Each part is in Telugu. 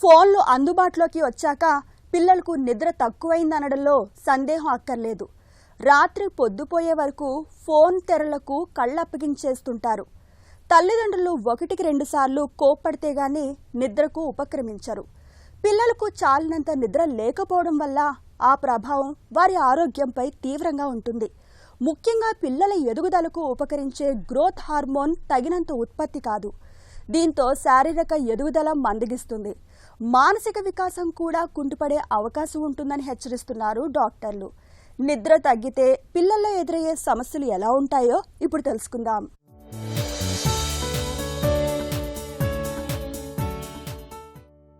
ఫోన్లు అందుబాటులోకి వచ్చాక పిల్లలకు నిద్ర తక్కువైందనడంలో సందేహం అక్కర్లేదు. రాత్రి పొద్దుపోయే వరకు ఫోన్ తెరలకు కళ్ళప్పగించేస్తుంటారు. తల్లిదండ్రులు 1-2 సార్లు కోప్పడితే గానీ నిద్రకు ఉపక్రమించరు. పిల్లలకు చాలినంత నిద్ర లేకపోవడం వల్ల ఆ ప్రభావం వారి ఆరోగ్యంపై తీవ్రంగా ఉంటుంది. ముఖ్యంగా పిల్లల ఎదుగుదలకు ఉపకరించే గ్రోత్ హార్మోన్ తగినంత ఉత్పత్తి కాదు. దీంతో శారీరక ఎదుగుదల మందగిస్తుంది. మానసిక వికాసం కూడా కుంటుపడే అవకాశం ఉంటుందని హెచ్చరిస్తున్నారు డాక్టర్లు. నిద్ర తగ్గితే పిల్లల్లో ఎదురయ్యే సమస్యలు ఎలా ఉంటాయో ఇప్పుడు తెలుసుకుందాం.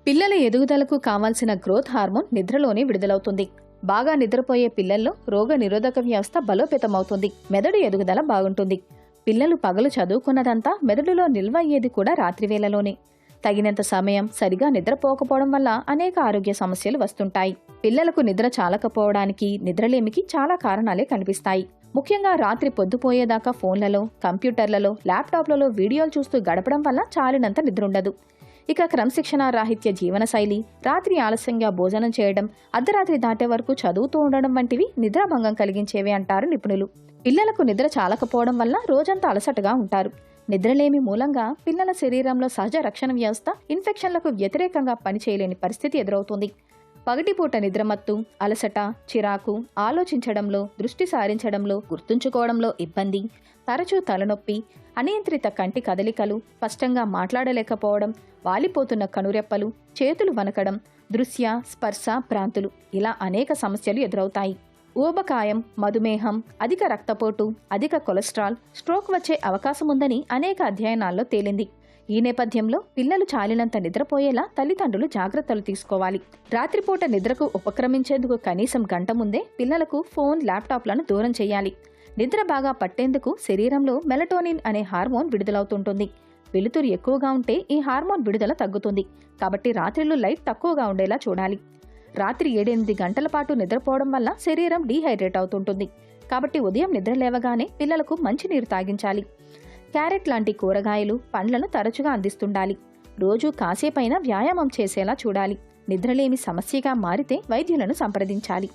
పిల్లల ఎదుగుదలకు కావాల్సిన గ్రోత్ హార్మోన్ నిద్రలోనే విడుదలవుతుంది. బాగా నిద్రపోయే పిల్లల్లో రోగ నిరోధక వ్యవస్థ బలోపేతమవుతుంది. మెదడు ఎదుగుదల బాగుంటుంది. పిల్లలు పగలు చదువుకున్నదంతా మెదడులో నిల్వ అయ్యేది కూడా రాత్రివేళలోనే. తగినంత సమయం సరిగా నిద్రపోకపోవడం వల్ల అనేక ఆరోగ్య సమస్యలు వస్తుంటాయి. పిల్లలకు నిద్ర చాలకపోవడానికి, నిద్రలేమికి చాలా కారణాలే కనిపిస్తాయి. ముఖ్యంగా రాత్రి పొద్దుపోయేదాకా ఫోన్లలో, కంప్యూటర్లలో, ల్యాప్టాప్లలో వీడియోలు చూస్తూ గడపడం వల్ల చాలినంత నిద్రుండదు. ఇక క్రమశిక్షణారాహిత్య జీవనశైలి, రాత్రి ఆలస్యంగా భోజనం చేయడం, అర్ధరాత్రి దాటే వరకు చదువుతూ ఉండడం వంటివి నిద్రాభంగం కలిగించేవే అంటారు నిపుణులు. పిల్లలకు నిద్ర చాలకపోవడం వల్ల రోజంతా అలసటగా ఉంటారు. నిద్రలేమి మూలంగా పిల్లల శరీరంలో సహజ రక్షణ వ్యవస్థ ఇన్ఫెక్షన్లకు వ్యతిరేకంగా పనిచేయలేని పరిస్థితి ఎదురవుతుంది. పగటిపూట నిద్రమత్తు, అలసట, చిరాకు, ఆలోచించడంలో, దృష్టి సారించడంలో, గుర్తుంచుకోవడంలో ఇబ్బంది, తరచూ తలనొప్పి, అనియంత్రిత కంటి కదలికలు, స్పష్టంగా మాట్లాడలేకపోవడం, వాలిపోతున్న కనురెప్పలు, చేతులు వనకడం, దృశ్య, స్పర్శ భ్రాంతులు ఇలా అనేక సమస్యలు ఎదురవుతాయి. ఊబకాయం, మధుమేహం, అధిక రక్తపోటు, అధిక కొలెస్ట్రాల్, స్ట్రోక్ వచ్చే అవకాశం ఉందని అనేక అధ్యయనాల్లో తేలింది. ఈ నేపథ్యంలో పిల్లలు చాలినంత నిద్రపోయేలా తల్లిదండ్రులు జాగ్రత్తలు తీసుకోవాలి. రాత్రిపూట నిద్రకు ఉపక్రమించేందుకు కనీసం గంట ముందే పిల్లలకు ఫోన్, ల్యాప్టాప్లను దూరం చేయాలి. నిద్ర బాగా పట్టేందుకు శరీరంలో మెలటోనిన్ అనే హార్మోన్ విడుదలవుతుంటుంది. వెలుతురు ఎక్కువగా ఉంటే ఈ హార్మోన్ విడుదల తగ్గుతుంది. కాబట్టి రాత్రిలో లైట్ తక్కువగా ఉండేలా చూడాలి. రాత్రి 7-8 గంటల పాటు నిద్రపోవడం వల్ల శరీరం డీహైడ్రేట్ అవుతుంటుంది. కాబట్టి ఉదయం నిద్ర లేవగానే పిల్లలకు మంచినీరు తాగించాలి. క్యారెట్ లాంటి కూరగాయలు, పండ్లను తరచుగా అందిస్తుండాలి. రోజూ కాసేపైనా వ్యాయామం చేసేలా చూడాలి. నిద్రలేమి సమస్యగా మారితే వైద్యులను సంప్రదించాలి.